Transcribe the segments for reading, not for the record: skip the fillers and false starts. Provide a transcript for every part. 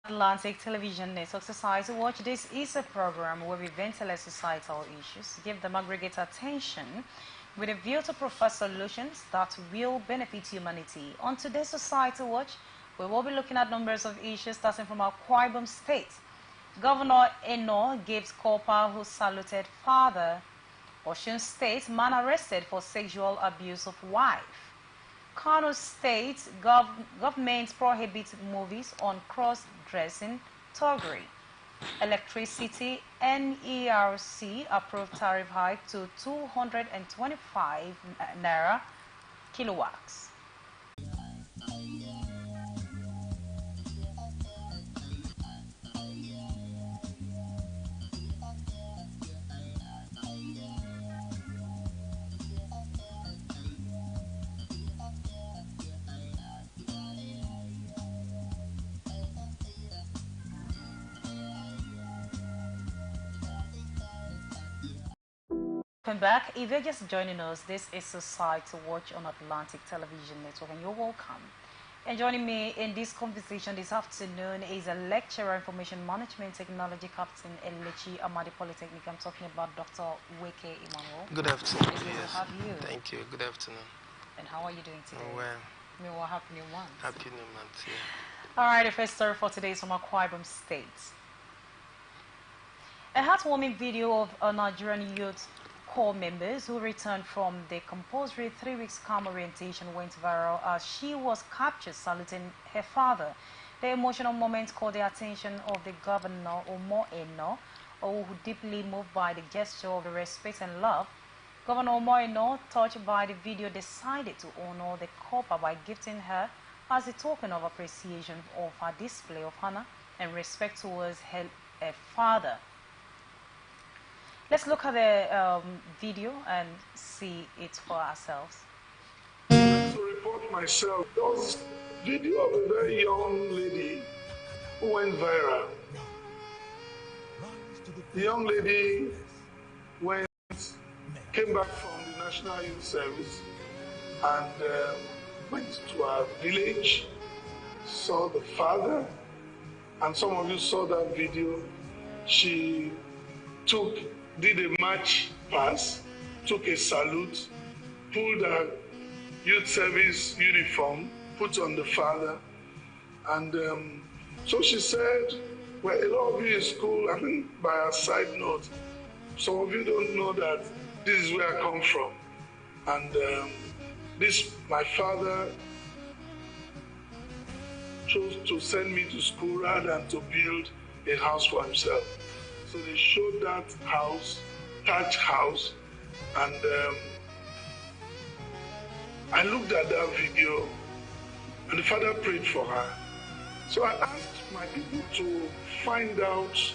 Atlantic Television Network Society Watch. This is a program where we ventilate societal issues, give them aggregate attention with a view to provide solutions that will benefit humanity. On today's Society Watch, we will be looking at numbers of issues starting from our Ibom State. Governor Eno gives corporal who saluted father. Osun State, man arrested for sexual abuse of wife. Kano State, government prohibits movies on cross-dressing thuggery. Electricity, NERC approved tariff hike to 225 naira kilowatts. Welcome back. If you're just joining us, this is Society Watch on Atlantic Television Network, and you're welcome. And joining me in this conversation this afternoon is a lecturer in information management technology, Captain Elechi Amadi Polytechnic. I'm talking about Dr. Weke Emmanuel. Good afternoon. It's good to have you. Thank you. Good afternoon. And how are you doing today? Well. Happy New Month. Happy New Month, yeah. All right, the first story for today is from Ibom State. A heartwarming video of a Nigerian youth corps members who returned from the compulsory 3 weeks camp orientation went viral as she was captured saluting her father. The emotional moment caught the attention of the governor, Omo Eno, who deeply moved by the gesture of the respect and love. Governor Omo Eno, touched by the video, decided to honor the corps by gifting her as a token of appreciation of her display of honor and respect towards her father. Let's look at the video and see it for ourselves. To report myself, there was a video of a very young lady who went viral. The young lady came back from the National Youth Service and went to her village, saw the father, and some of you saw that video. She did a march pass, took a salute, pulled her youth service uniform, put on the father, and so she said, well, a lot of you in school, I think by a side note, some of you don't know that this is where I come from. And my father chose to send me to school rather than to build a house for himself. So they showed that house, thatch house, and I looked at that video, and the father prayed for her. So I asked my people to find out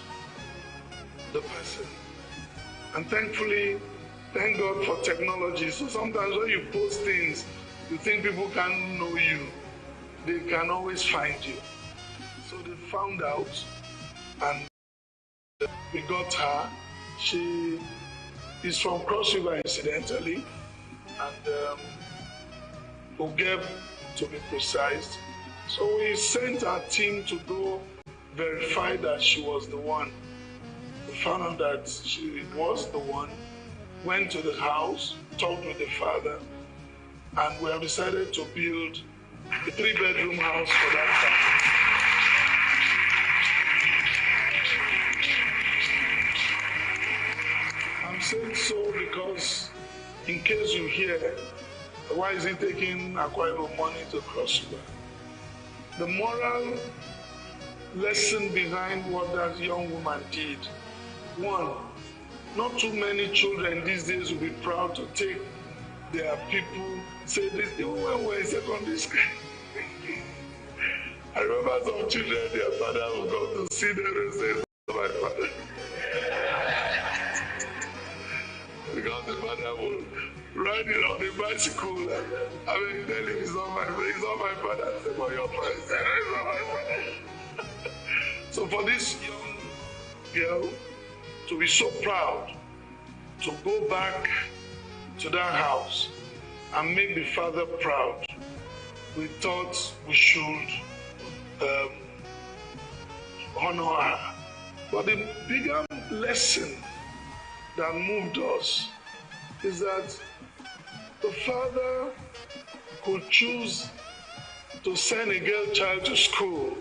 the person. And thankfully, thank God for technology. So sometimes when you post things, you think people can't know you. They can always find you. So they found out, and we got her. She is from Cross River, incidentally, and Ogeb, to be precise. So we sent our team to go verify that she was the one. We found out that she was the one, went to the house, talked with the father, and we have decided to build a 3-bedroom house for that family. I'm saying so because, in case you hear, why is he taking Akwa Ibom money to Cross River? The moral lesson behind what that young woman did. One, not too many children these days will be proud to take their people, say this, even when we were in secondary school. I remember some children, their father would go to see them and say, my father. Because the father would ride it on the bicycle. I mean, tell him it's not my father. I say, but your father, it's not my father. So for this young girl to be so proud to go back to that house and make the father proud, we thought we should honor her. But the bigger lesson that moved us is that the father could choose to send a girl child to school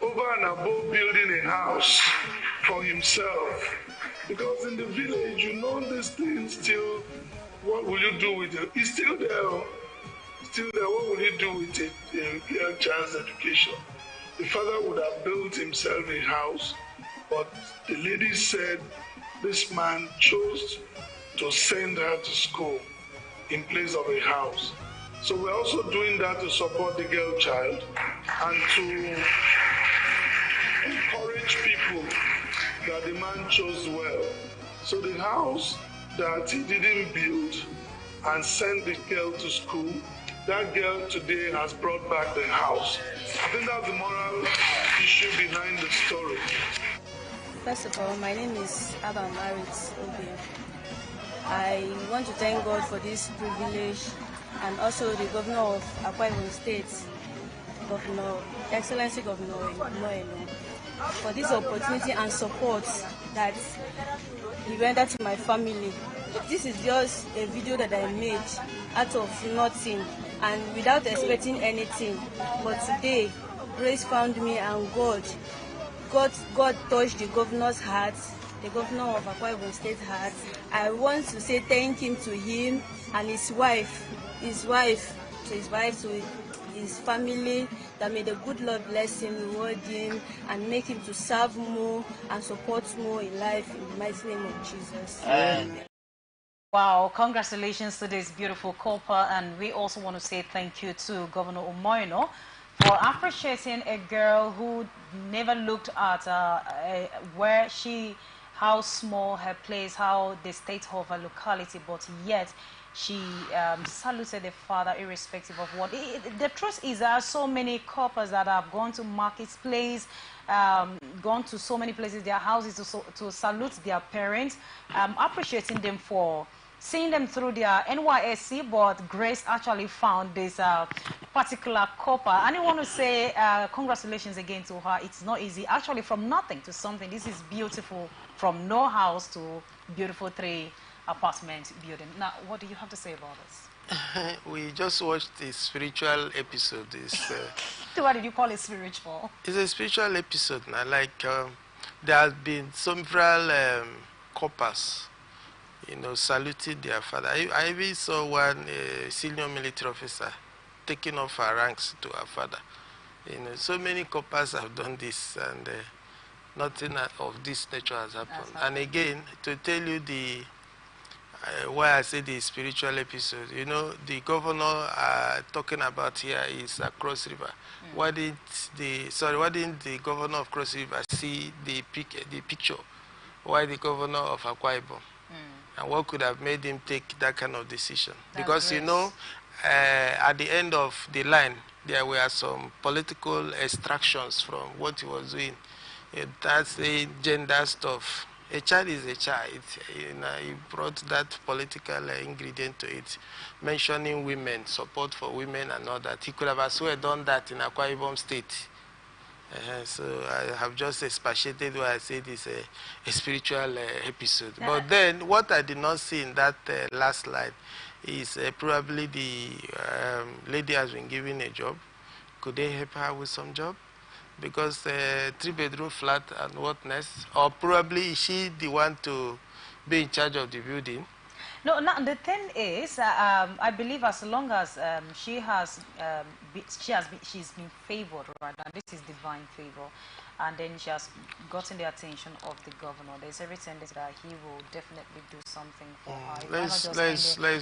over and above building a house for himself. Because in the village, you know this thing still, what will you do with it? It's still there. Still there, what will you do with a girl child's education? The father would have built himself a house, but the lady said this man chose to send her to school in place of a house. So we're also doing that to support the girl child and to encourage people that the man chose well. So the house that he didn't build and send the girl to school, that girl today has brought back the house. I think that's the moral issue behind the story. First of all, my name is Abba Marit Obi. I want to thank God for this privilege and also the governor of Akwa Ibom State, Governor, Excellency Governor Moeno, for this opportunity and support that he rendered to my family. This is just a video that I made out of nothing and without expecting anything. But today, grace found me and God touched the governor's heart, the governor of Akwa Ibom State heart. I want to say thank him to him and his wife, to his family, that may the good Lord bless him, reward him, and make him to serve more and support more in life in the mighty name of Jesus. Amen. Wow, congratulations to this beautiful couple, and we also want to say thank you to Governor Umoino for appreciating a girl who never looked at how small her place, how the state of her locality, but yet she saluted the father irrespective of what. The truth is there are so many couples that have gone to marketplace, gone to so many places, their houses to salute their parents, appreciating them for seeing them through their NYSC, but Grace actually found this particular couple. And I want to say congratulations again to her. It's not easy. Actually, from nothing to something. This is beautiful. From no house to beautiful 3-apartment building. Now, what do you have to say about this? We just watched the spiritual episode. What did you call it spiritual? It's a spiritual episode now. Like there have been several couples, saluted their father. I even saw one senior military officer taking off her ranks to her father. So many couples have done this, and nothing of this nature has happened. And again, to tell you why I say the spiritual episode, the governor talking about here is Cross River. Why didn't the governor of Cross River see the picture? Why the governor of Akwa Ibom? And what could have made him take that kind of decision? Because, at the end of the line, there were some political extractions from what he was doing. That's the gender stuff. A child is a child. He brought that political ingredient to it, mentioning women, support for women and all that. He could have as well done that in Akwa Ibom State. So I have just expatiated why I said it's a spiritual episode. But then what I did not see in that last slide is probably the lady has been given a job. Could they help her with some job? Because 3-bedroom flat and what next? Or probably is she the one to be in charge of the building? No, the thing is, I believe as long as she's been favored, right? And this is divine favor, and then she has gotten the attention of the governor. There's every tendency that he will definitely do something for her. Let's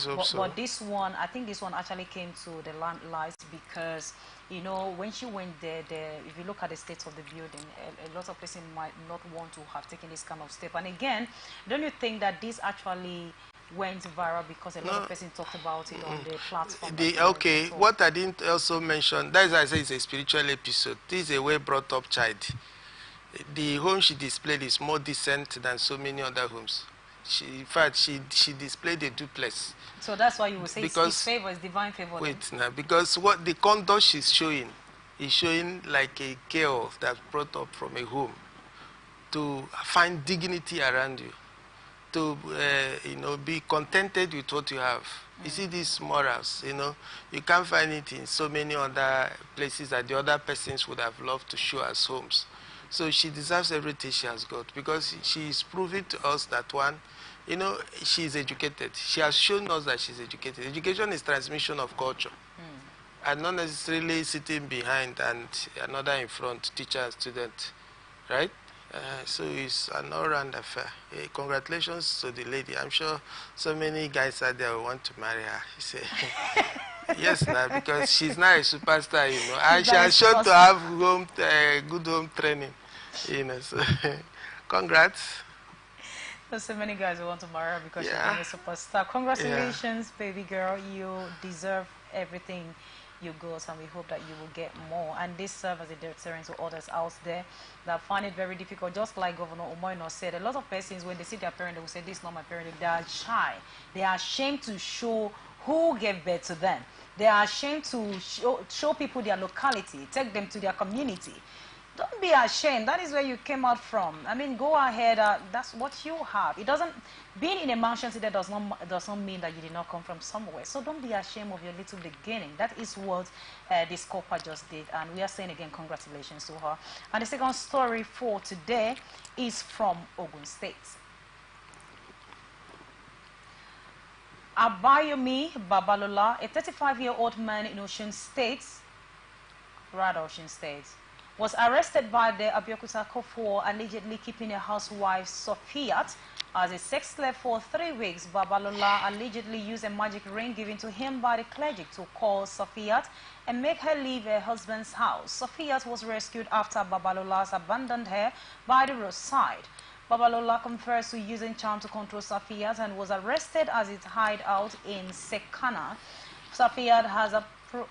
hope so. But this one, I think this one actually came to the limelight because, when she went there, if you look at the state of the building, a lot of people might not want to have taken this kind of step. And again, don't you think that this actually went viral because a lot of people talked about it on the platform? What I didn't also mention, that's why I say it's a spiritual episode. This is a well-brought-up child. The home she displayed is more decent than so many other homes. In fact, she displayed a duplex. So that's why you would say it's favor, it's divine favor. Wait, now, because what the conduct she's showing is showing like a girl that's brought up from a home. to find dignity around you, to be contented with what you have. You see these morals, you can't find it in so many other places that the other persons would have loved to show as homes. So she deserves everything she has got, because she is proving to us that, one, she is educated. She has shown us that she's educated. Education is transmission of culture, and not necessarily sitting behind and another in front, teacher and student, right? So it's an all-round affair. Congratulations to the lady. I'm sure so many guys out there will want to marry her. She said, yes, now, because she's now a superstar, and she has shown to have good home training, So, congrats. There's so many guys who want to marry her because she's a superstar. Congratulations, baby girl. You deserve everything you got, and we hope that you will get more. And this serves as a deterrent to others out there that find it very difficult. Just like Governor Omoyno said, a lot of persons, when they see their parent, they will say, this is not my parent. They are shy. They are ashamed to show who gave birth to them. They are ashamed to show people their locality, take them to their community. Don't be ashamed. That is where you came out from. I mean, go ahead. That's what you have. It doesn't. Being in a mansion today does not mean that you did not come from somewhere. So don't be ashamed of your little beginning. That is what this couple just did, and we are saying again, congratulations to her. And the second story for today is from Ogun State. Abayomi Babalola, a 35-year-old man in Osun State, was arrested by the Abeokuta for allegedly keeping a housewife, Sofiat, as a sex slave for 3 weeks. Babalola allegedly used a magic ring given to him by the clergy to call Sofiat and make her leave her husband's house. Sofiat was rescued after Babalola abandoned her by the roadside. Babalola confessed to using charm to control Sofiat and was arrested at its hideout in Sekana. Sofiat has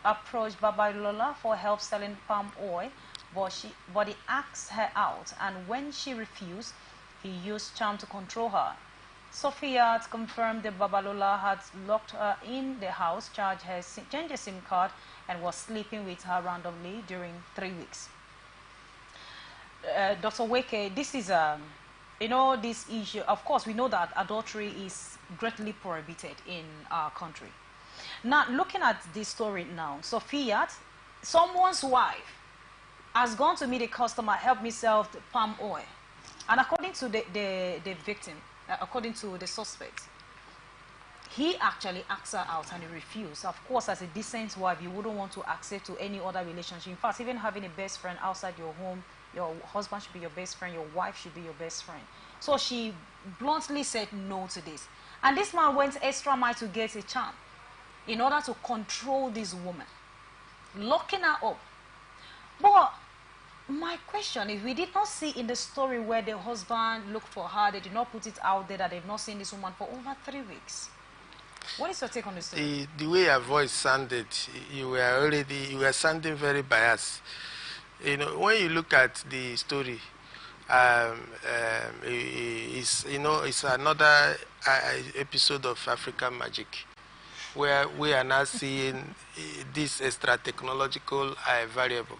approached Babalola for help selling palm oil, but he asked her out, and when she refused, he used charm to control her. Sofiat confirmed that Babalola had locked her in the house, changed her SIM card, and was sleeping with her randomly during 3 weeks. Dr. Weke, this is this issue. Of course, we know that adultery is greatly prohibited in our country. Now, looking at this story now, Sofiat, someone's wife, has gone to meet a customer, help me sell the palm oil. And according to the victim, according to the suspect, he actually asked her out and he refused. Of course, as a decent wife, you wouldn't want to accept to any other relationship. In fact, even having a best friend outside your home, your husband should be your best friend, your wife should be your best friend. So she bluntly said no to this. And this man went extra mile to get a charm in order to control this woman, locking her up. But my question is, we did not see in the story where the husband looked for her, they did not put it out there that they've not seen this woman for over 3 weeks. What is your take on this story? The way your voice sounded, you were sounding very biased. When you look at the story, it's another episode of African Magic, where we are now seeing this extra technological variable.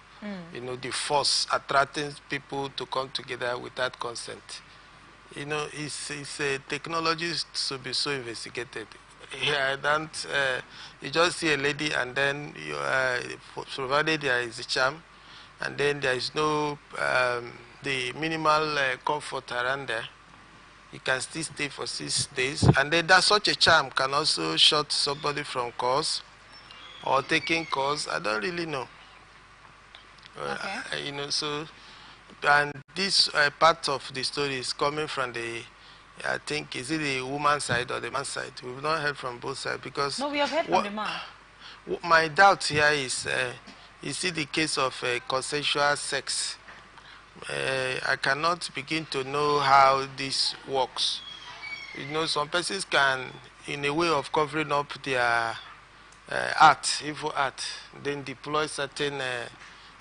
The force attracting people to come together without consent. It's a technology to be so investigated. You just see a lady and then provided there is a charm, and then there is no the minimal comfort around there, you can still stay for 6 days, and then such a charm can also shut somebody from calls or taking calls. I don't really know. Okay. So, and this part of the story is coming from the, I think, is it the woman's side or the man's side? We've not heard from both sides, because No, we have heard from the man. My doubt here is it the case of consensual sex? I cannot begin to know how this works. Some persons can, in a way of covering up their evil art, then deploy certain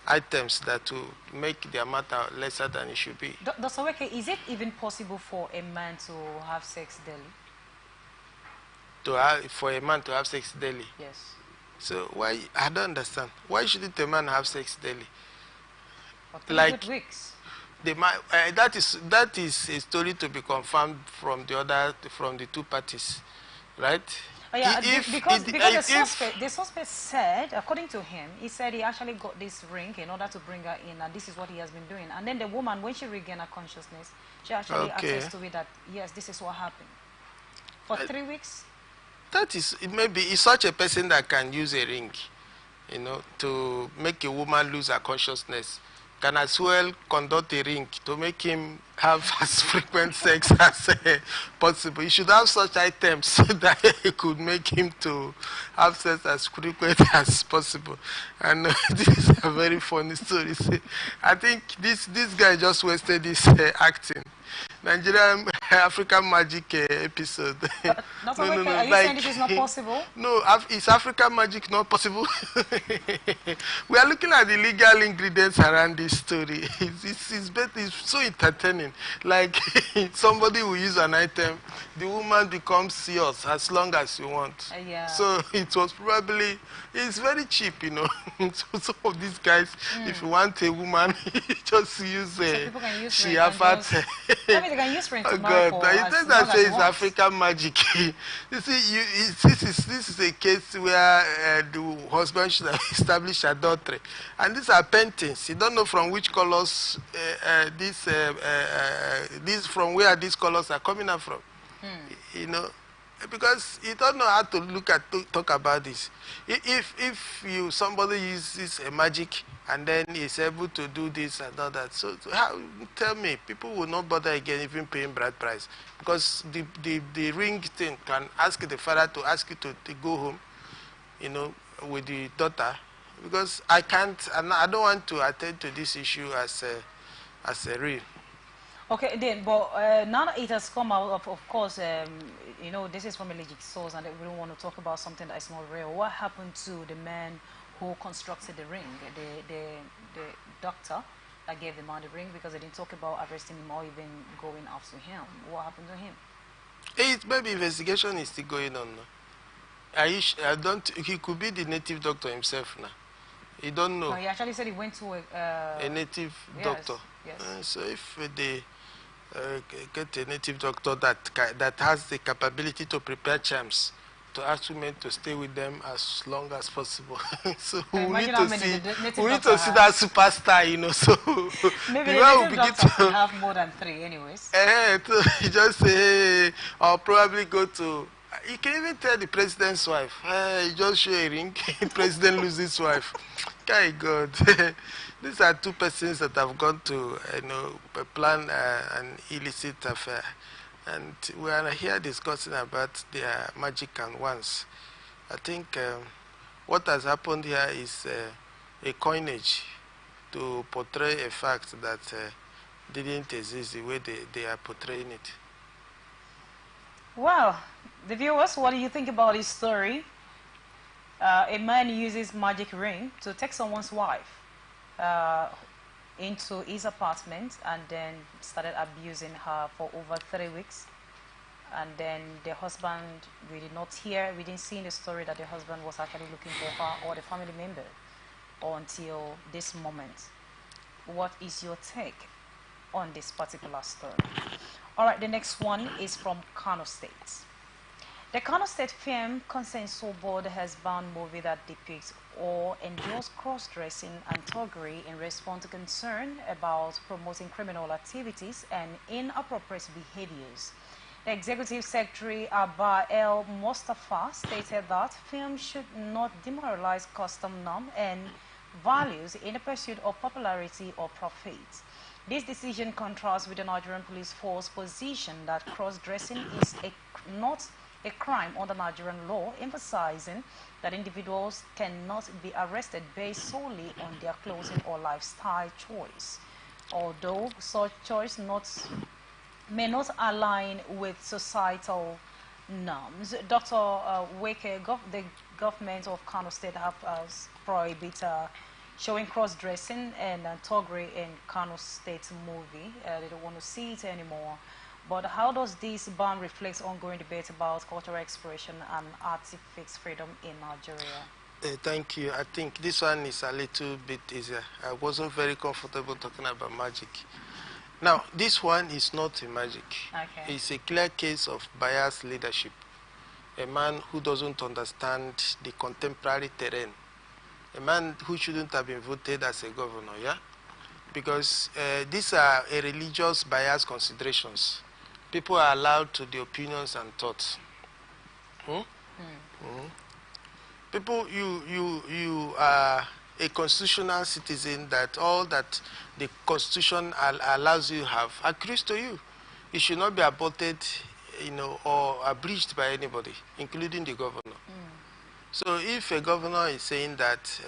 items that will make their matter lesser than it should be. Dr. Weke, is it even possible for a man to have sex daily? For a man to have sex daily? Yes. So why, I don't understand. Why shouldn't a man have sex daily? For 3 like, good weeks. that is a story to be confirmed from the two parties, right? Oh, yeah, because If the suspect said, according to him, he said he actually got this ring in order to bring her in, and this is what he has been doing. And then the woman, when she regained her consciousness, she actually attests to it that yes, this is what happened. For 3 weeks. That is, it may be such a person that can use a ring, to make a woman lose her consciousness, can as well conduct a ring to make him have as frequent sex as possible. He should have such items so that it could make him to have sex as frequent as possible. And this is a very funny story. I think this guy just wasted his acting. Nigerian African Magic episode. Not no, are you saying this is not possible? No, is African Magic not possible? We are looking at the legal ingredients around this story. It's so entertaining. Like somebody will use an item, the woman becomes yours as long as you want. Yeah. So it was probably, it's very cheap, So some of these guys, if you want a woman, just use a Shiafat. They can use ring to marry for as long as say it's African magic. You see, this is a case where the husband should have established adultery, and these are paintings. You don't know from which colors from where these colors are coming out from. Because you don't know how to talk about this. If somebody uses a magic and then is able to do this and all that, so tell me, people will not bother again even paying bride price, because the ring thing can ask the father to ask you to go home, with the daughter, because I don't want to attend to this issue as a real. Okay, then, but now that it has come out, of course, this is from a legit source, and we don't want to talk about something that is not real. What happened to the man who constructed the ring, the doctor that gave the man the ring, because they didn't talk about arresting him or even going after him? What happened to him? Maybe investigation is still going on now. He could be the native doctor himself now. You don't know. No, he actually said he went to a native doctor. Yes. So if they get a native doctor that has the capability to prepare charms to ask women to stay with them as long as possible. So we need to see that superstar, so maybe the native doctor can have more than 3 anyways. Just say, or probably go to, you can even tell the president's wife, you just show a ring, president loses his wife. My God. These are 2 persons that have gone to, plan an illicit affair. And we are here discussing about their magic and wands. I think what has happened here is a coinage to portray a fact that didn't exist the way they are portraying it. Well, the viewers, what do you think about this story? A man uses magic ring to take someone's wife into his apartment and then started abusing her for over 3 weeks. And then the husband, we didn't see in the story that the husband was actually looking for her or the family member until this moment. What is your take on this particular story? All right, the next one is from Kano State. The Kano State film Consensual Board has banned movie that depicts or endorse cross-dressing and thuggery in response to concern about promoting criminal activities and inappropriate behaviors. The Executive Secretary Abba El Mustafa stated that film should not demoralize custom norm and values in the pursuit of popularity or profit. This decision contrasts with the Nigerian police force position that cross-dressing is not a crime under Nigerian law, emphasizing that individuals cannot be arrested based solely on their clothing or lifestyle choice, although such choice may not align with societal norms. Dr. Weke, the government of Kano State have prohibited showing cross-dressing and thuggery in Kano State movie. They don't want to see it anymore. But how does this ban reflect ongoing debate about cultural expression and artistic freedom in Nigeria? Thank you. I think this one is a little bit easier. I wasn't very comfortable talking about magic. Now, this one is not a magic. Okay. It's a clear case of biased leadership. A man who doesn't understand the contemporary terrain. A man who shouldn't have been voted as a governor, yeah? Because these are a religious bias considerations. People are allowed to the opinions and thoughts. People, you are a constitutional citizen that all that the Constitution allows you have accrues to you. It should not be aborted, or abridged by anybody, including the governor. So if a governor is saying that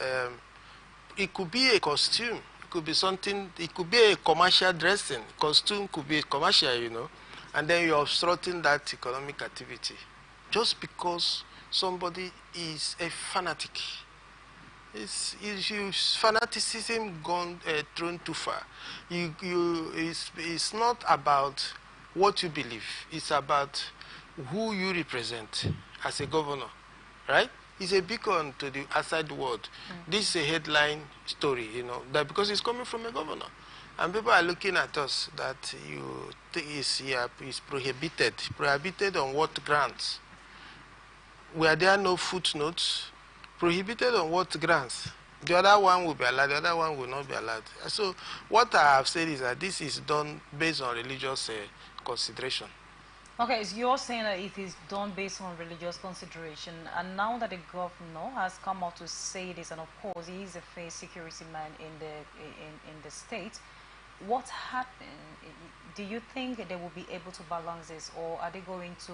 it could be a costume, it could be something, it could be a commercial dressing, costume could be commercial, and then you're obstructing that economic activity just because somebody is a fanatic. It's fanaticism gone thrown too far. It's not about what you believe. It's about who you represent as a governor, right? It's a beacon to the outside world. This is a headline story, that because it's coming from a governor. And people are looking at us that you think is prohibited. Prohibited on what grounds? Were there no footnotes? Prohibited on what grounds? The other one will be allowed, the other one will not be allowed. So what I have said is that this is done based on religious consideration. Okay, so you're saying that it is done based on religious consideration, and now that the governor has come out to say this, and of course he is a face security man in the state, what happened? Do you think they will be able to balance this, or are they going to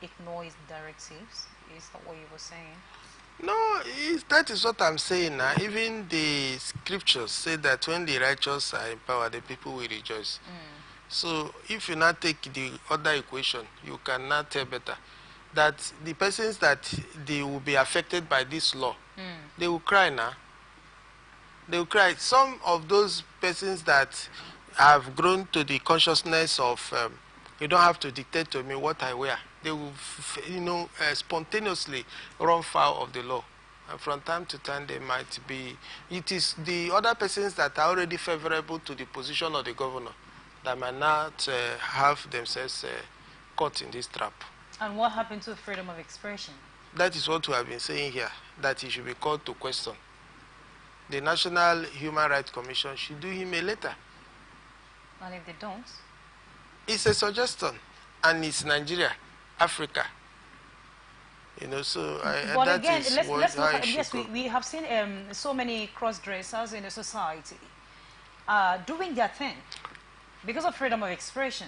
ignore his directives? Is that what you were saying? No, that is what I'm saying now. Even the scriptures say that when the righteous are in power, the people will rejoice. So if you now take the other equation, you can now tell better that the persons that they will be affected by this law, they will cry now. They will cry. Some of those persons that have grown to the consciousness of you don't have to dictate to me what I wear, they will, spontaneously run foul of the law. And from time to time, they might be. It is the other persons that are already favorable to the position of the governor that might not have themselves caught in this trap. And what happened to freedom of expression? That is what we have been saying here, that he should be called to question. The National Human Rights Commission should do him a letter. And if they don't? It's a suggestion, and it's Nigeria, Africa. So but that again, is let's look at, yes, we have seen so many cross-dressers in the society doing their thing because of freedom of expression.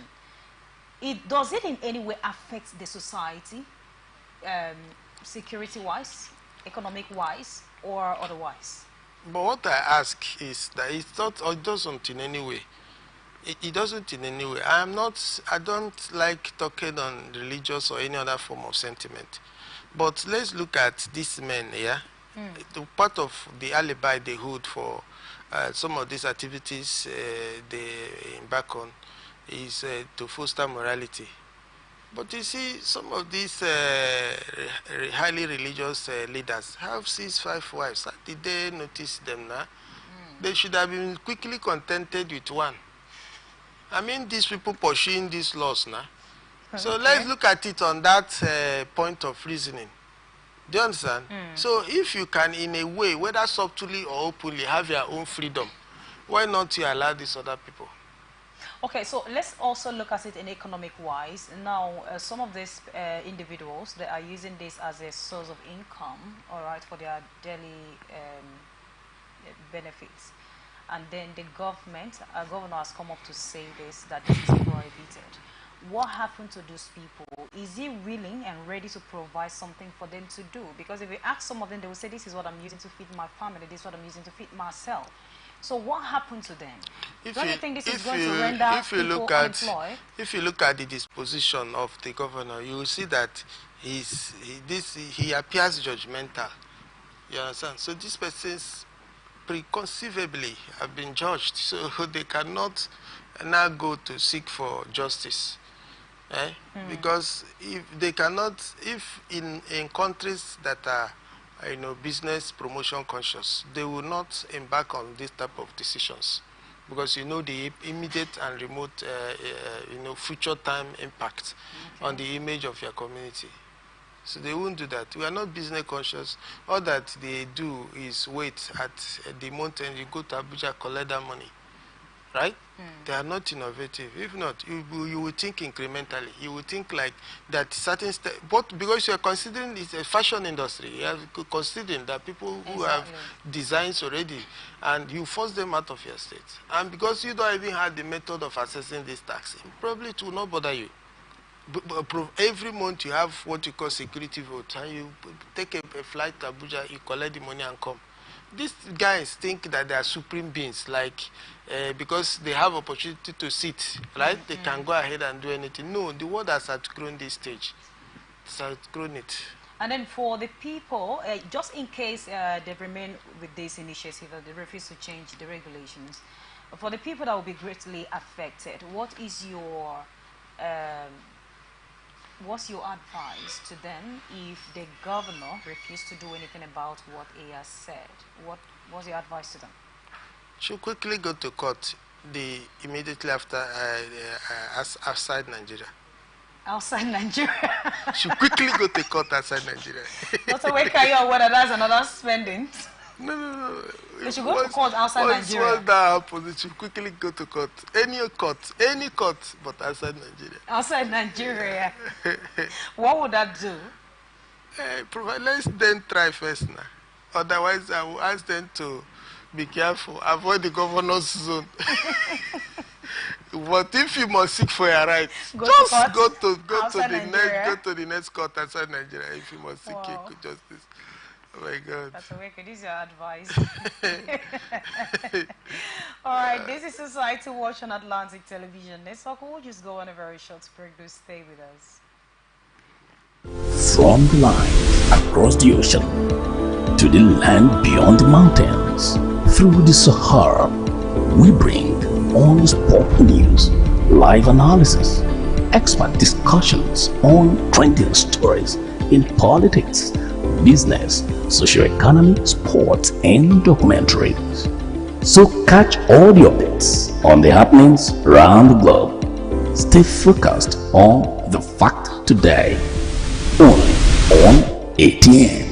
Does it in any way affect the society, security-wise, economic-wise, or otherwise? But what I ask is that it's not, or it doesn't in any way. It doesn't in any way. I don't like talking on religious or any other form of sentiment. But let's look at these men here. The part of the alibi they hold for some of these activities they embark on is to foster morality. But you see, some of these highly religious leaders have 6, 5 wives. Did they notice them now? They should have been quickly contented with one. I mean, these people pursuing these laws now. So let's look at it on that point of reasoning. Do you understand? So if you can, in a way, whether subtly or openly, have your own freedom, why not you allow these other people? Okay, so let's also look at it in economic wise. Now, some of these individuals, they are using this as a source of income, all right, for their daily benefits. And then the government, governor has come up to say this, that this is prohibited. What happened to those people? Is he willing and ready to provide something for them to do? Because if we ask some of them, they will say, this is what I'm using to feed my family, this is what I'm using to feed myself. So what happened to them? Don't you think this is going to render people unemployed? If you look at the disposition of the governor, you will see that he appears judgmental. You understand? So these persons preconceivably have been judged, so they cannot now go to seek for justice. Because if they cannot, if in countries that are business promotion conscious, they will not embark on this type of decisions. because you know the immediate and remote, future time impact on the image of your community. So they won't do that. We are not business conscious. All that they do is wait at the mountain. You go to Abuja, collect that money, right? They are not innovative. If not, you will think incrementally. You will think like that certain but because you are considering it's a fashion industry, you are considering that people who have designs already, and you force them out of your state. And because you don't even have the method of assessing this tax, probably it will not bother you. Every month you have what you call security vote, and you take a flight to Abuja, you collect the money and come. These guys think that they are supreme beings, like because they have opportunity to sit, right? They can go ahead and do anything. No, the world has outgrown this stage. It's outgrown it. And then for the people, just in case they remain with this initiative, they refuse to change the regulations, for the people that will be greatly affected, what's your advice to them if the governor refused to do anything about what he has said? What's your advice to them? Should quickly go to court immediately after outside Nigeria. Outside Nigeria? Should quickly go to court outside Nigeria. Not to wake up whether that's another spending. No. They should go to court outside Nigeria. Once that happens, it should quickly go to court. Any court, but outside Nigeria. Outside Nigeria. What would that do? Let's then try first now. Otherwise, I will ask them to be careful, avoid the governor's zone. But if you must seek for your right, go to the next court outside Nigeria. If you must seek justice. Oh my God. That's a wicked. This is your advice. All right, this is Society Watch on Atlantic Television Network. We'll just go on a very short break. Do stay with us. From the line across the ocean to the land beyond the mountains, through the Sahara, we bring honest pop news, live analysis, expert discussions on trending stories in politics, business, socio-economy, sports, and documentaries. So catch all the updates on the happenings around the globe. Stay focused on the fact today, only on ATN.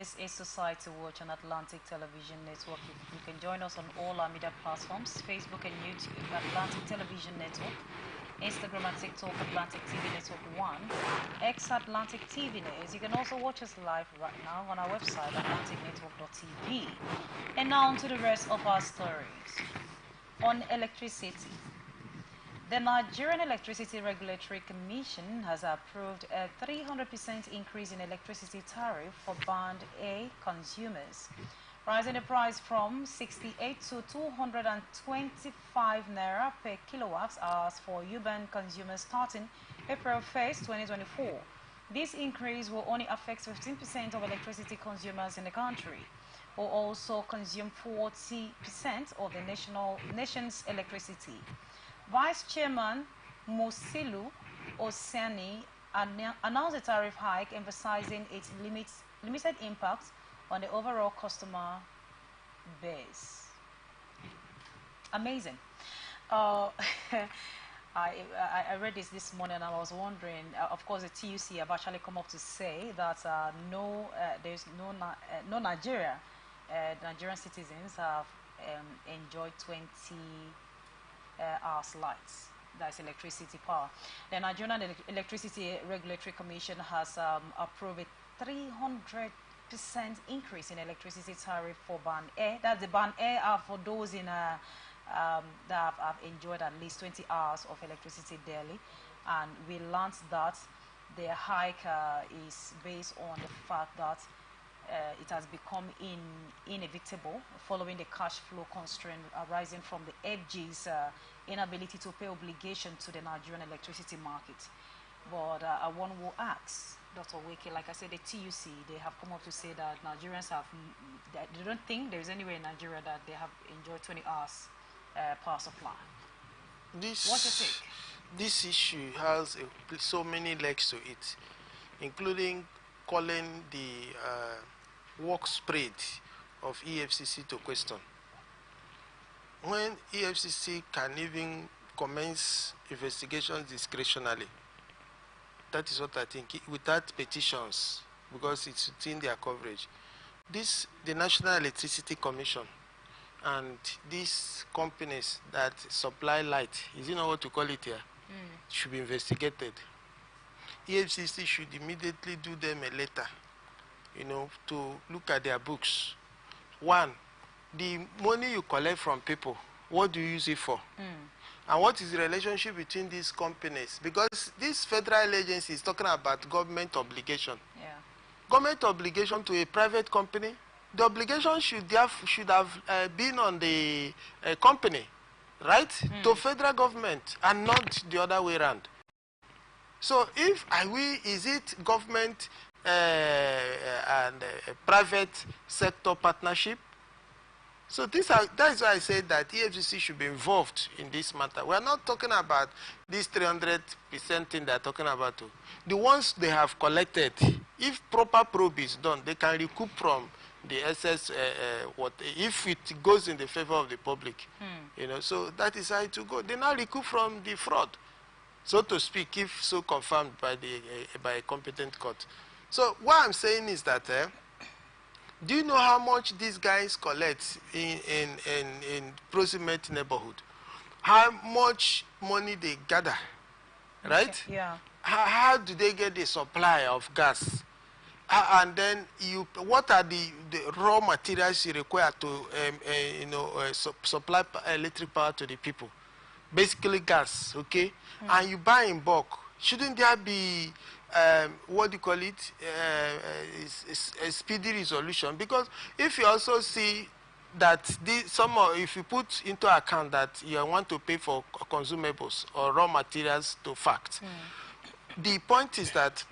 This is Society Watch on Atlantic Television Network. You can join us on all our media platforms, Facebook and YouTube, Atlantic Television Network, Instagram and TikTok, Atlantic TV Network 1, X Atlantic TV News. You can also watch us live right now on our website, atlanticnetwork.tv. And now on to the rest of our stories. On electricity. The Nigerian Electricity Regulatory Commission has approved a 300% increase in electricity tariff for Band A consumers, rising the price from 68 to 225 naira per kilowatt hours for U-band consumers starting April 1st, 2024. This increase will only affect 15% of electricity consumers in the country, who also consume 40% of the nation's electricity. Vice Chairman Musilu Osani announced a tariff hike, emphasizing its limited impact on the overall customer base. Amazing. I read this morning and I was wondering, of course, the TUC have actually come up to say that there's no Nigerian citizens have enjoyed 20 hours lights. That's electricity power. The Nigerian Electricity Regulatory Commission has approved a 300% increase in electricity tariff for Band A. That's the Band A are for those in that have enjoyed at least 20 hours of electricity daily. And we learned that the hike is based on the fact that it has become inevitable following the cash flow constraint arising from the FG's inability to pay obligation to the Nigerian electricity market. But one will ask, Dr. Weke, like I said, the TUC, they have come up to say that Nigerians they don't think there's anywhere in Nigeria that they have enjoyed 20 hours power supply. What's your take? This issue has so many legs to it, including calling the work spread of EFCC to question. When EFCC can even commence investigations discretionally, that is what I think, without petitions, because it's within their coverage. The National Electricity Commission and these companies that supply light, is you know what to call it here, should be investigated. EFCC should immediately do them a letter, to look at their books. One, the money you collect from people, what do you use it for? And what is the relationship between these companies? Because this federal agency is talking about government obligation. Yeah. Government obligation to a private company, the obligation should have been on the company, right? To federal government and not the other way around. So is it government and private sector partnership? So that is why I said that EFCC should be involved in this matter. We are not talking about this 300% thing they are talking about. The ones they have collected, if proper probe is done, they can recoup from the excess, if it goes in the favor of the public. So that is how it will go. They now recoup from the fraud, so to speak, if so confirmed by a competent court. So what I'm saying is that, do you know how much these guys collect in proximate neighborhood? How much money they gather, right? Yeah. How do they get the supply of gas? And then what are the raw materials you require to supply electric power to the people? Basically gas, okay? And you buy in bulk. Shouldn't there be what do you call it? A speedy resolution? Because if you also see that if you put into account that you want to pay for consumables or raw materials to fact, the point is that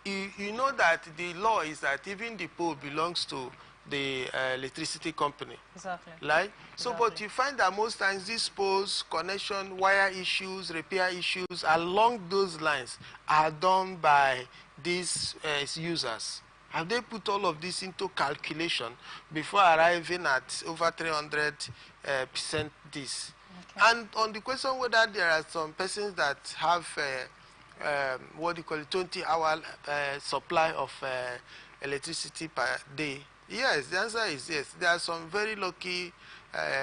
you know that the law is that even the pole belongs to the electricity company. Exactly. Right? So, Exactly. but you find that most times these poles, connection, wire issues, repair issues along those lines are done by these users. Have they put all of this into calculation before arriving at over 300% this? Okay. And on the question whether there are some persons that have what do you call it, 20-hour supply of electricity per day? Yes, the answer is yes. There are some very lucky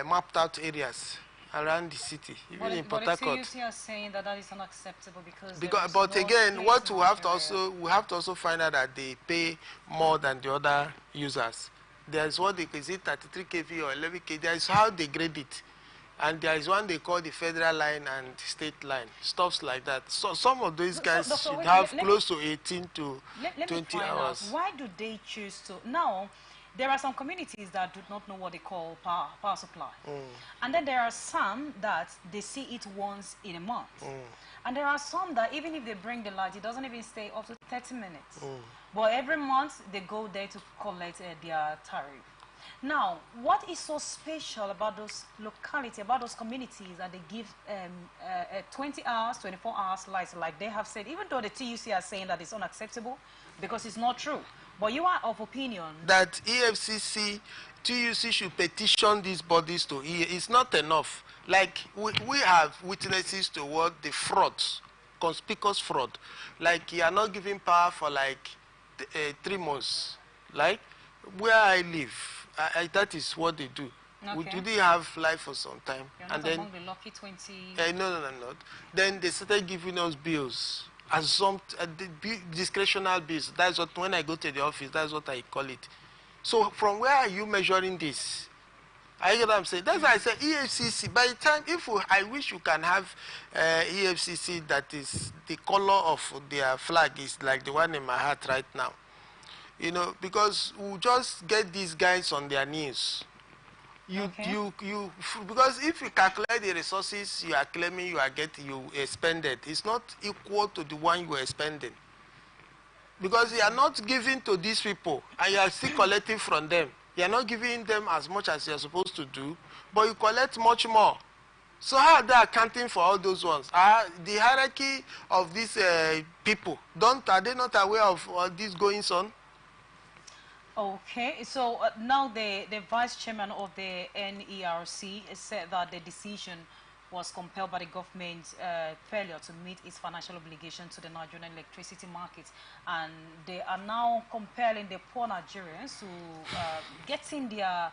mapped out areas around the city, even in Port Harcourt. But the TUC are saying that that is unacceptable because But no again, what we have to area. also find out that they pay more than the other users. There's what they is it 33 kV or 11 kV. There is how they grade it, and there is one they call the federal line and state line, stuffs like that. So some of those guys Doctor, should wait, have close to 18 to let 20 me find hours. out, why do they choose to now? There are some communities that do not know what they call power supply. And then there are some that they see it once in a month. And there are some that even if they bring the light, it doesn't even stay up to 30 minutes. But every month they go there to collect their tariff. Now, what is so special about those localities, about those communities that they give 20 hours, 24 hours lights, like they have said, even though the TUC are saying that it's unacceptable because it's not true. But you are of opinion that EFCC, TUC should petition these bodies to hear. It's not enough. Like, we have witnesses to what the frauds, conspicuous fraud. Like, you are not giving power for like 3 months. Like, where I live, that is what they do. Okay. We didn't have life for some time. You're not among the lucky 20. No. Then they started giving us bills. Discretional bills. That's what, when I go to the office, that's what I call it. So from where are you measuring this? I get what I'm saying. That's why I say EFCC. By the time, I wish you can have EFCC that is the color of their flag is like the one in my heart right now. You know, because we'll just get these guys on their knees. Because if you calculate the resources you are claiming you expended, it's not equal to the one you are spending. Because you are not giving to these people and you are still collecting from them. You are not giving them as much as you are supposed to do, but you collect much more. So how are they accounting for all those ones? The hierarchy of these people, are they not aware of this goings on? Okay, so now the vice chairman of the NERC said that the decision was compelled by the government's failure to meet its financial obligation to the Nigerian electricity market, and they are now compelling the poor Nigerians to getting their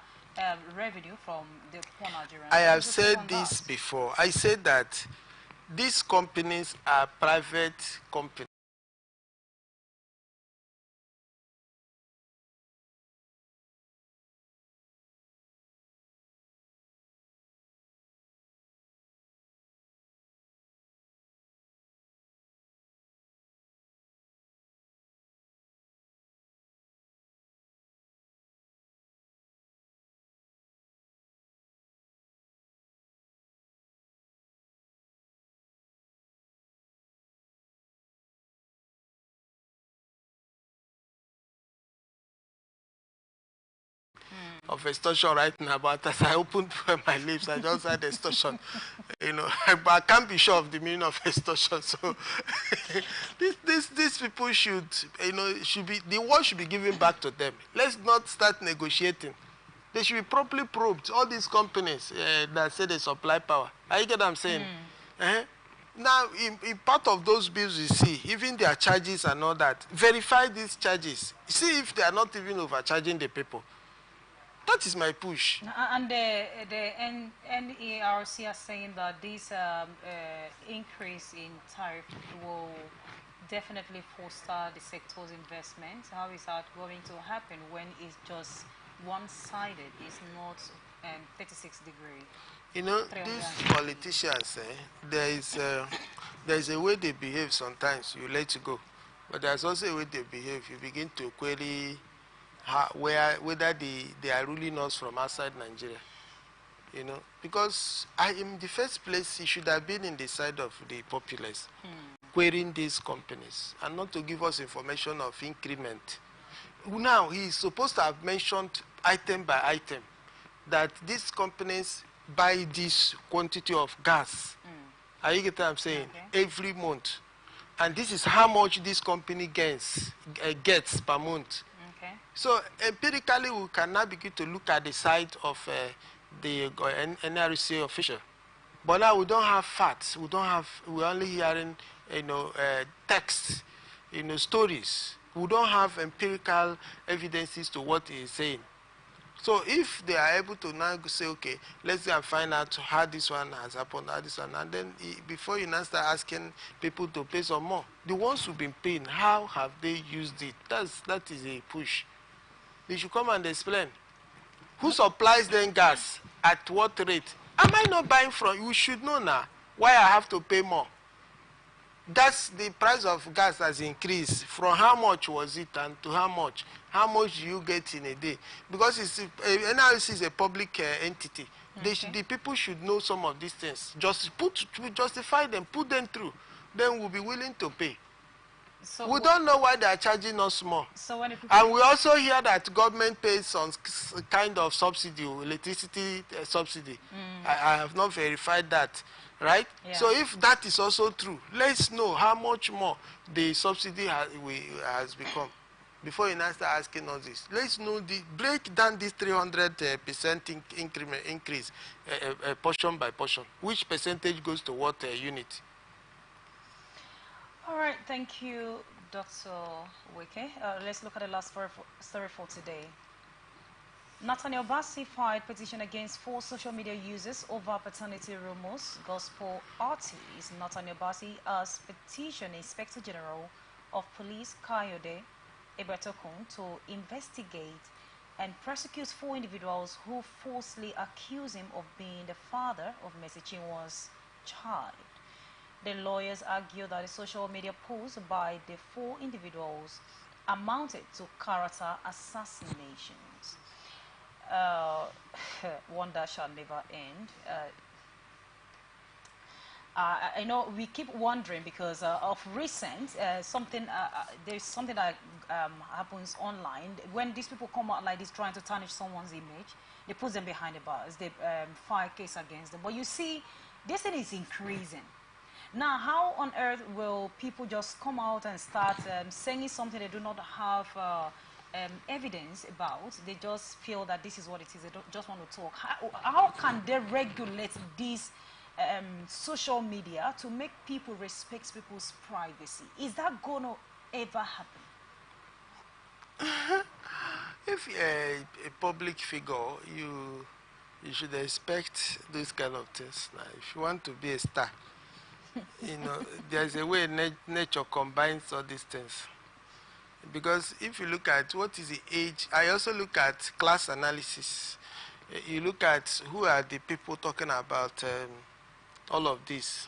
revenue from the poor Nigerians. I have said this before. I said that these companies are private companies. Of extortion right now, but as I opened my lips, I just had extortion. You know, but I can't be sure of the meaning of extortion. So these people should, the word should be given back to them. Let's not start negotiating. They should be properly probed. All these companies that say they supply power. You get what I'm saying? Now, in part of those bills you see, even their charges and all that, verify these charges. See if they are not even overcharging the people. That is my push. And the NERC are saying that this increase in tariff will definitely foster the sector's investment. How is that going to happen when it's just one-sided? It's not 36 degrees. You know, these politicians, there is a way they behave sometimes. You let it go. But there's also a way they behave. You begin to query whether they are ruling us from outside Nigeria, you know, because in the first place, he should have been in the side of the populace, querying these companies, and not to give us information of increment. Now, he's supposed to have mentioned item by item that these companies buy this quantity of gas. Are you getting what I'm saying? Okay. Every month. And this is how much this company gets per month. So empirically, we can now begin to look at the side of the NRC official. But now we don't have facts. We're only hearing texts, stories. We don't have empirical evidences to what he is saying. So if they are able to now say, okay, let's go and find out how this one has happened, how this one, and then before you now start asking people to pay some more, the ones who've been paying, how have they used it? That is a push. They should come and explain. Who supplies them gas? At what rate? Am I not buying from you? Should know now why I have to pay more. That's the price of gas has increased. From how much was it and to how much? How much do you get in a day? Because NRC is a public entity. Okay. The people should know some of these things. Just justify them, put them through. Then we'll be willing to pay. So we don't know why they are charging us more. So when and we also hear that government pays some kind of subsidy, electricity subsidy. I have not verified that. Right? Yeah. So if that is also true, let's know how much more the subsidy has become. Before you now start asking us this, let's know break down this 300% increment increase portion by portion. Which percentage goes to what unit? All right, thank you, Dr. Wike. Let's look at the last story for today. Nathaniel Bassey filed petition against 4 social media users over paternity rumors. Gospel artist Nathaniel Bassey has petitioned Inspector General of Police Kayode Ebetokun to investigate and prosecute 4 individuals who falsely accuse him of being the father of Mercy Chinwo's child. The lawyers argue that the social media posts by the 4 individuals amounted to character assassinations. One that shall never end. I know we keep wondering because of recent there's something that happens online when these people come out like this trying to tarnish someone's image. They put them behind the bars. They file a case against them. But you see, this thing is increasing. Now, how on earth will people just come out and start saying something they do not have evidence about? They just feel that this is what it is. They don't just want to talk. How can they regulate this social media to make people respect people's privacy? Is that going to ever happen? If a public figure, you should expect those kind of things. Now, if you want to be a star, there's a way nature combines all these things. Because if you look at what is the age, I also look at class analysis. You look at who are the people talking about all of this.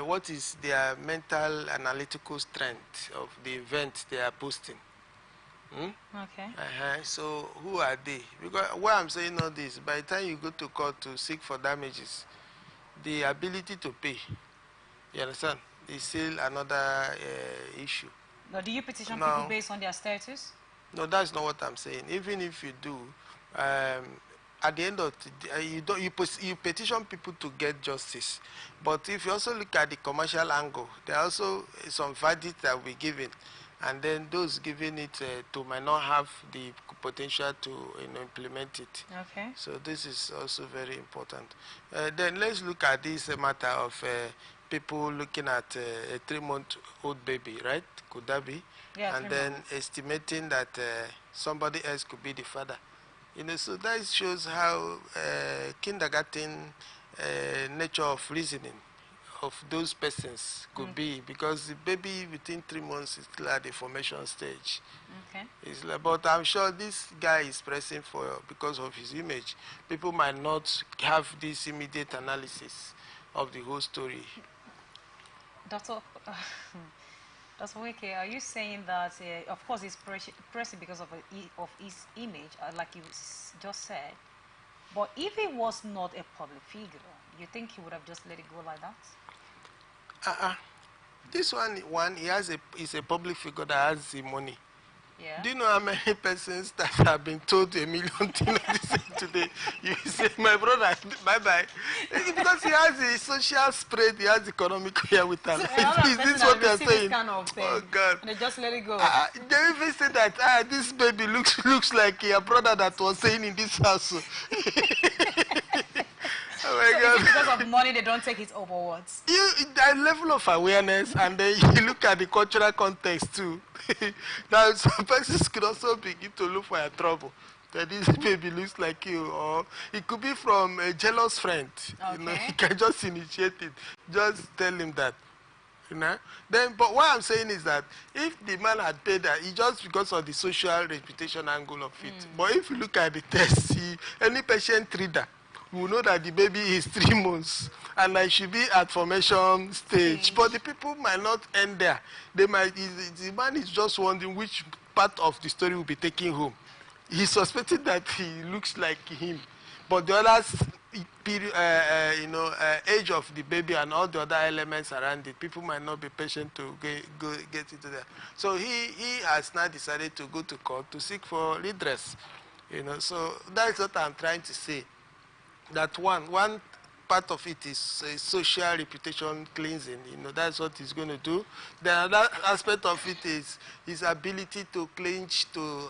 What is their mental analytical strength of the event they are posting. Okay. So who are they? Because why I'm saying all this, by the time you go to court to seek for damages, the ability to pay, you understand, is still another issue. But do you petition people based on their status? No, that's not what I'm saying. Even if you do, at the end of the day, you petition people to get justice. But if you also look at the commercial angle, there are also some verdicts that will be given. And then those giving it might not have the potential to implement it. Okay. So this is also very important. Then let's look at this matter of people looking at a 3-month-old baby, right? Could that be? Yeah, and then estimating that somebody else could be the father. So that shows how kindergarten nature of reasoning of those persons could be, because the baby within 3 months is still at the formation stage. Okay. But I'm sure this guy is pressing because of his image. People might not have this immediate analysis of the whole story. Dr. Wike, are you saying that, of course, he's pressing because of his image, like you just said, but if he was not a public figure, you think he would have just let it go like that? This one is a public figure that has the money. Yeah. Do you know how many persons that have been told 1 million things today? You say, my brother, bye-bye. Because he has the social spread, he has economic wherewithal. Is this what they're saying? Kind of thing. Oh, God. And they just let it go. They even say that, this baby looks like your brother that was saying in this house. Oh my So God. is it because of money they don't take it over what? That level of awareness, and then you look at the cultural context too. Now some persons could also begin to look for your trouble. That this baby looks like you, or it could be from a jealous friend. You know, Okay. you can just initiate it. Just tell him that. You know? Then, but what I'm saying is that if the man had paid that, it's just because of the social reputation angle of it. But if you look at the test, any patient reader will know that the baby is 3 months and I should be at formation stage. But the people might not end there. They might. The man is just wondering which part of the story will be taken home. He's suspecting that he looks like him, but the others, period, age of the baby and all the other elements around it, people might not be patient to get into that. So he has now decided to go to court to seek for redress. So that's what I'm trying to say. That one part of it is social reputation cleansing. That's what he's going to do. The other aspect of it is his ability to clinch to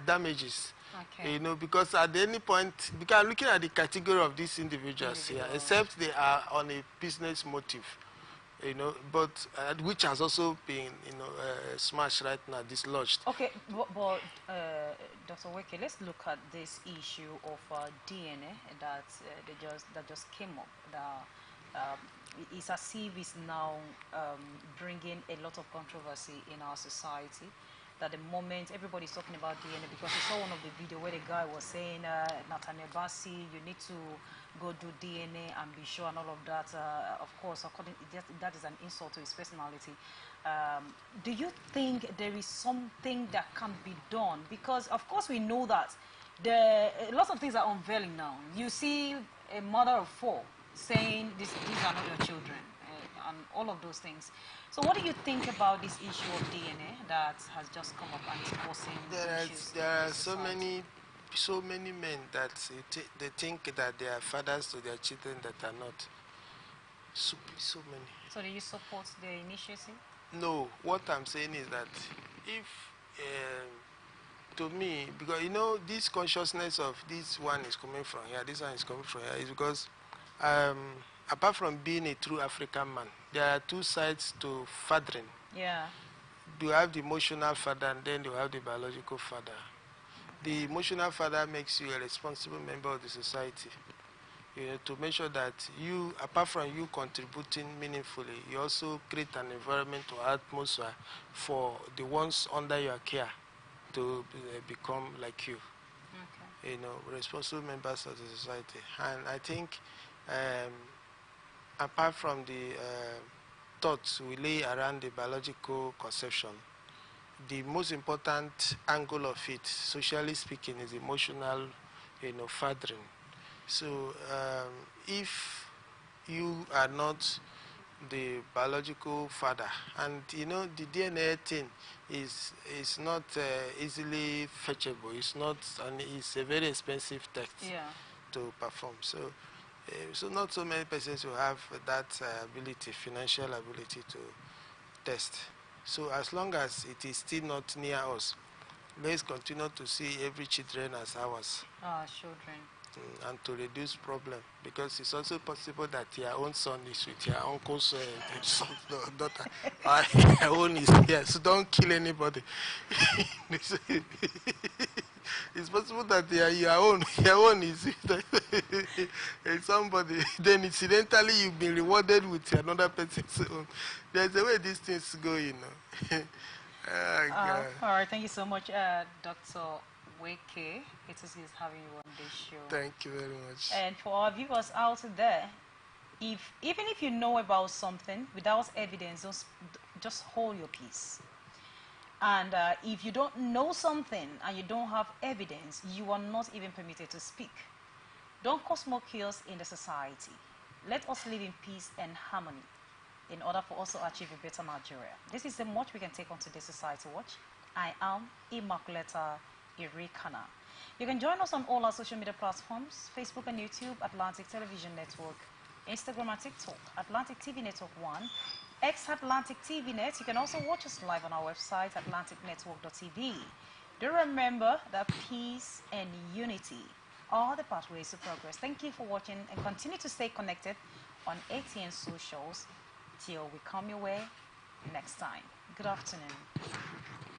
damages. Okay. Because at any point, because I'm looking at the category of these individuals here, except they are on a business motive, but which has also been, smashed right now, dislodged. Okay, but Dr. Weke, let's look at this issue of DNA that just came up. It's as if it's now bringing a lot of controversy in our society. That the moment everybody's talking about DNA, because we saw one of the video where the guy was saying, Nathaniel Bassi, you need to go do DNA and be sure and all of that. Of course, that is an insult to his personality. Do you think there is something that can be done? Because, of course, we know that lots of things are unveiling now. You see a mother of 4 saying these are not your children, and all of those things. So what do you think about this issue of DNA that has just come up and is causing issues? There are so many men that they think that they are fathers to their children that are not. So many. So do you support the initiative? No, what I'm saying is that if, to me, because this consciousness of this one is coming from here, this one is coming from here, is because apart from being a true African man, there are 2 sides to fathering. Yeah. You have the emotional father, and then you have the biological father. The emotional father makes you a responsible member of the society. To make sure that you, apart from you contributing meaningfully, you also create an environment or atmosphere for the ones under your care to become like you. Okay. Responsible members of the society. And I think apart from the thoughts we lay around the biological conception, the most important angle of it, socially speaking, is emotional, fathering. So if you are not the biological father, and the DNA thing is not easily fetchable. It's not, and it's a very expensive test to perform. So not so many persons will have that ability, financial ability to test. So as long as it is still not near us, let's continue to see every children as ours. Children. And to reduce problem, because it's also possible that your own son is with your uncle's son, daughter. Your own is here, so don't kill anybody. It's possible that your own is somebody. Then incidentally you've been rewarded with another person's own. There's a way these things go, All right, thank you so much, Dr. Weke. It is having you on this show. Thank you very much. And for our viewers out there, even if you know about something without evidence, just hold your peace. And if you don't know something and you don't have evidence, you are not even permitted to speak. Don't cause more chaos in the society. Let us live in peace and harmony in order for us to achieve a better Nigeria. This is the much we can take on today's Society Watch. I am Immaculata Irikana. You can join us on all our social media platforms, Facebook and YouTube, Atlantic Television Network, Instagram and TikTok, Atlantic TV Network 1, X Atlantic TV Net. You can also watch us live on our website, atlanticnetwork.tv. Do remember that peace and unity are the pathways to progress. Thank you for watching and continue to stay connected on ATN Socials till we come your way next time. Good afternoon.